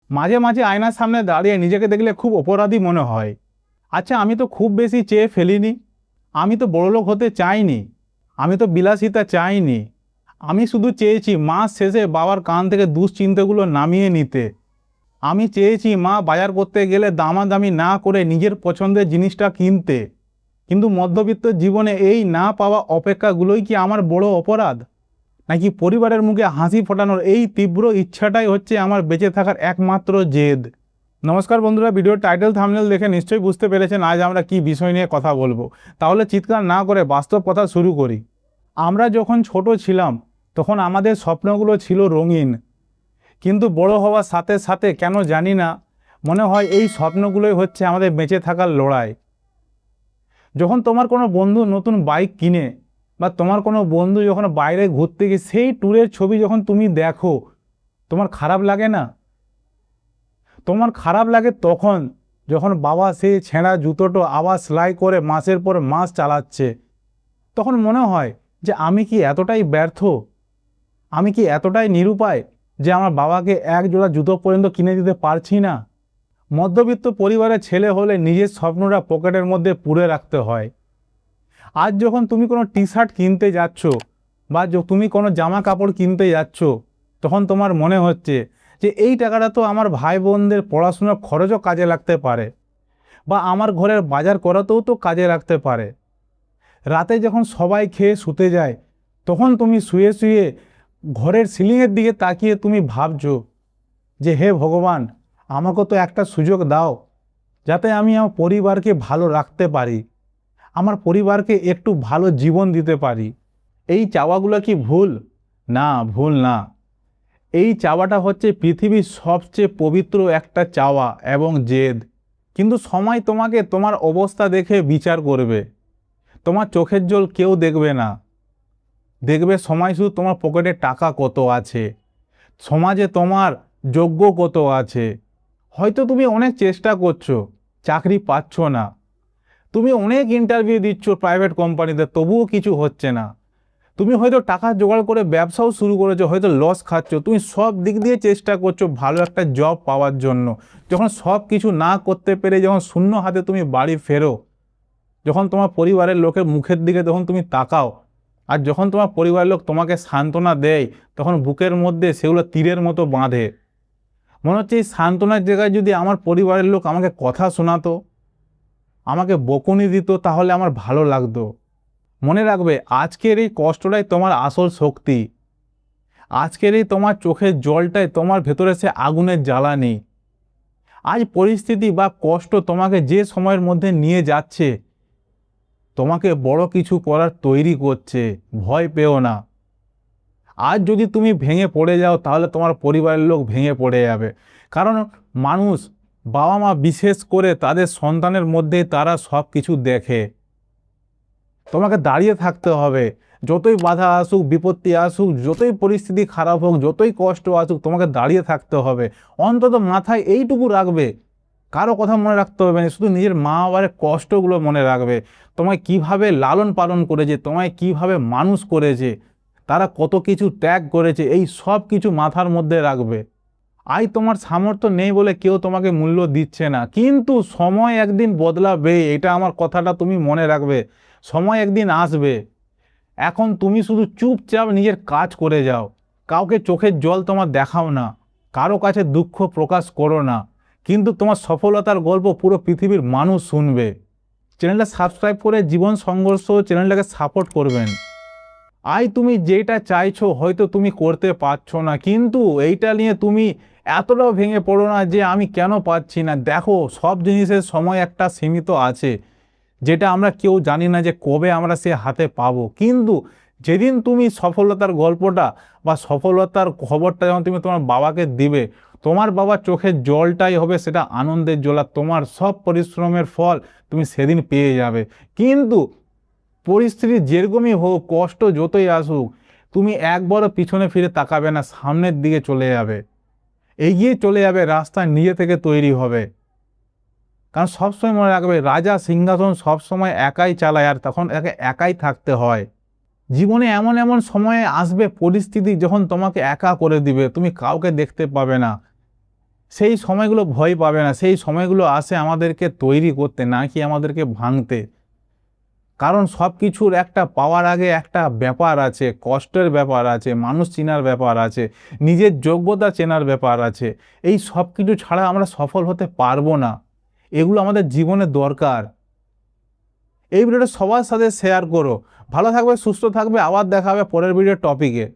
মাঝে মাঝে আয়নার সামনে দাঁড়িয়ে নিজেকে দেখলে খুব অপরাধী মনে হয়। আচ্ছা, আমি তো খুব বেশি চেয়ে ফেলিনি, আমি তো বড়লোক হতে চাইনি, আমি তো বিলাসিতা চাইনি। আমি শুধু চেয়েছি মাস শেষে বাবার কান থেকে দুশ্চিন্তাগুলো নামিয়ে নিতে। আমি চেয়েছি মা বাজার করতে গেলে দামাদামি না করে নিজের পছন্দের জিনিসটা কিনতে। কিন্তু মধ্যবিত্ত জীবনে এই না পাওয়া অপেক্ষাগুলোই কি আমার বড় অপরাধ, নাকি পরিবারের মুখে হাসি ফোটানোর এই তীব্র ইচ্ছাটাই হচ্ছে আমার বেঁচে থাকার একমাত্র জেদ? নমস্কার বন্ধুরা, ভিডিওর টাইটেল থাম্বনেল দেখে নিশ্চয়ই বুঝতে পেরেছেন আজ আমরা কি বিষয় নিয়ে কথা বলবো। তাহলে চিৎকার না করে বাস্তব কথা শুরু করি। আমরা যখন ছোট ছিলাম তখন আমাদের স্বপ্নগুলো ছিল রঙিন, কিন্তু বড় হওয়ার সাথে সাথে কেন জানি না মনে হয় এই স্বপ্নগুলোই হচ্ছে আমাদের বেঁচে থাকার লড়াই। যখন তোমার কোনো বন্ধু নতুন বাইক কিনে বা তোমার কোনো বন্ধু যখন বাইরে ঘুরতে গিয়ে সেই ট্যুরের ছবি যখন তুমি দেখো, তোমার খারাপ লাগে না? তোমার খারাপ লাগে তখন যখন বাবা সেই ছেঁড়া জুতোটো আবার সেলাই করে মাসের পর মাস চালাচ্ছে। তখন মনে হয় যে আমি কি এতটাই ব্যর্থ, আমি কি এতটাই নিরুপায় যে আমার বাবাকে এক জোড়া জুতো পর্যন্ত কিনে দিতে পারছি না। মধ্যবিত্ত পরিবারের ছেলে হলে নিজের স্বপ্নটা পকেটের মধ্যে পুরে রাখতে হয়। আজ যখন তুমি কোনো টি শার্ট কিনতে যাচ্ছ বা তুমি কোনো জামা কাপড় কিনতে যাচ্ছ, তখন তোমার মনে হচ্ছে যে এই টাকাটা তো আমার ভাই বোনদের পড়াশোনার খরচও কাজে লাগতে পারে, বা আমার ঘরের বাজার করাতেও তো কাজে লাগতে পারে। রাতে যখন সবাই খেয়ে শুতে যায়, তখন তুমি শুয়ে শুয়ে ঘরের সিলিংয়ের দিকে তাকিয়ে তুমি ভাবছো যে হে ভগবান, আমাকে তো একটা সুযোগ দাও যাতে আমি আমার পরিবারকে ভালো রাখতে পারি, আমার পরিবারকে একটু ভালো জীবন দিতে পারি। এই চাওয়াগুলো কি ভুল? না, ভুল না। এই চাওয়াটা হচ্ছে পৃথিবীর সবচেয়ে পবিত্র একটা চাওয়া এবং জেদ। কিন্তু সময় তোমাকে তোমার অবস্থা দেখে বিচার করবে। তোমার চোখের জল কেউ দেখবে না, দেখবে সময় শুধু তোমার পকেটে টাকা কত আছে, সমাজে তোমার যোগ্য কত আছে। হয়তো তুমি অনেক চেষ্টা করছো, চাকরি পাচ্ছ না, তুমি অনেক ইন্টারভিউ দিচ্ছ প্রাইভেট কোম্পানিতে, তবুও কিছু হচ্ছে না। তুমি হয়তো টাকা জোগাড় করে ব্যবসাও শুরু করেছো, হয়তো লস খাচ্ছ। তুমি সব দিক দিয়ে চেষ্টা করছো ভালো একটা জব পাওয়ার জন্য। যখন সব কিছু না করতে পেরে যখন শূন্য হাতে তুমি বাড়ি ফেরো, যখন তোমার পরিবারের লোকের মুখের দিকে তখন তুমি তাকাও, আর যখন তোমার পরিবারের লোক তোমাকে সান্ত্বনা দেয়, তখন বুকের মধ্যে সেগুলো তীরের মতো বাঁধে। মনে হচ্ছে এই সান্ত্বনার জায়গায় যদি আমার পরিবারের লোক আমাকে কথা শোনাতো, আমাকে বকুনি দিত, তাহলে আমার ভালো লাগতো। মনে রাখবে, আজকের এই কষ্টটাই তোমার আসল শক্তি। আজকের এই তোমার চোখের জলটাই তোমার ভেতরে সে আগুনের জ্বালানি। আজ পরিস্থিতি বা কষ্ট তোমাকে যে সময়ের মধ্যে নিয়ে যাচ্ছে, তোমাকে বড় কিছু করার তৈরি করছে। ভয় পেও না। আজ যদি তুমি ভেঙে পড়ে যাও, তাহলে তোমার পরিবারের লোক ভেঙে পড়ে যাবে। কারণ মানুষ, বাবা মা বিশেষ করে, তাদের সন্তানের মধ্যে তারা সব কিছু দেখে। তোমাকে দাঁড়িয়ে থাকতে হবে। যতই বাধা আসুক, বিপত্তি আসুক, যতই পরিস্থিতি খারাপ হোক, যতই কষ্ট আসুক, তোমাকে দাঁড়িয়ে থাকতে হবে। অন্তত মাথায় এইটুকু রাখবে, কারো কথা মনে রাখতে হবে না, শুধু নিজের মা বাবার কষ্টগুলো মনে রাখবে। তোমায় কিভাবে লালন পালন করেছে, তোমায় কিভাবে মানুষ করেছে, তারা কত কিছু ত্যাগ করেছে, এই সব কিছু মাথার মধ্যে রাখবে। আজ তোমার সামর্থ্য নেই বলে কেউ তোমাকে মূল্য দিচ্ছে না, কিন্তু সময় একদিন বদলাবে, এটা আমার কথাটা তুমি মনে রাখবে। সময় একদিন আসবে। এখন তুমি শুধু চুপচাপ নিজের কাজ করে যাও, কাউকে চোখের জল তোমার দেখাও না, কারো কাছে দুঃখ প্রকাশ করো না, কিন্তু তোমার সফলতার গল্প পুরো পৃথিবীর মানুষ শুনবে। চ্যানেলটা সাবস্ক্রাইব করে জীবন সংঘর্ষ চ্যানেলটাকে সাপোর্ট করবেন। আজ তুমি যেটা চাইছো হয়তো তুমি করতে পারছো না, কিন্তু এইটা নিয়ে তুমি এতটাও ভেঙে পড়ো না যে আমি কেন পাচ্ছি না। দেখো, সব জিনিসের সময় একটা সীমিত আছে, যেটা আমরা কেউ জানি না যে কবে আমরা সে হাতে পাবো। কিন্তু যেদিন তুমি সফলতার গল্পটা বা সফলতার খবরটা যখন তুমি তোমার বাবাকে দিবে, তোমার বাবার চোখের জলটাই হবে সেটা আনন্দের জল, আর তোমার সব পরিশ্রমের ফল তুমি সেদিন পেয়ে যাবে। কিন্তু পরিস্থিতি যেরকমই হোক, কষ্ট যতই আসুক, তুমি একবারও পিছনে ফিরে তাকাবে না, সামনের দিকে চলে যাবে, এগিয়ে চলে যাবে, রাস্তা নিজে থেকে তৈরি হবে। কারণ সবসময় মনে রাখবে, রাজা সিংহাসন সবসময় একাই চালায়, আর তখন একে একাই থাকতে হয়। জীবনে এমন এমন সময়ে আসবে পরিস্থিতি যখন তোমাকে একা করে দিবে, তুমি কাউকে দেখতে পাবে না। সেই সময়গুলো ভয় পাবে না, সেই সময়গুলো আসে আমাদেরকে তৈরি করতে, না কি আমাদেরকে ভাঙতে। কারণ সব কিছুর একটা পাওয়ার আগে একটা ব্যাপার আছে, কষ্টের ব্যাপার আছে, মানুষ চেনার ব্যাপার আছে, নিজের যোগ্যতা চেনার ব্যাপার আছে। এই সব কিছু ছাড়া আমরা সফল হতে পারবো না। এগুলো আমাদের জীবনে দরকার। এই ভিডিওটা সবার সাথে শেয়ার করো। ভালো থাকবে, সুস্থ থাকবে, আবার দেখা হবে পরের ভিডিওর টপিকে।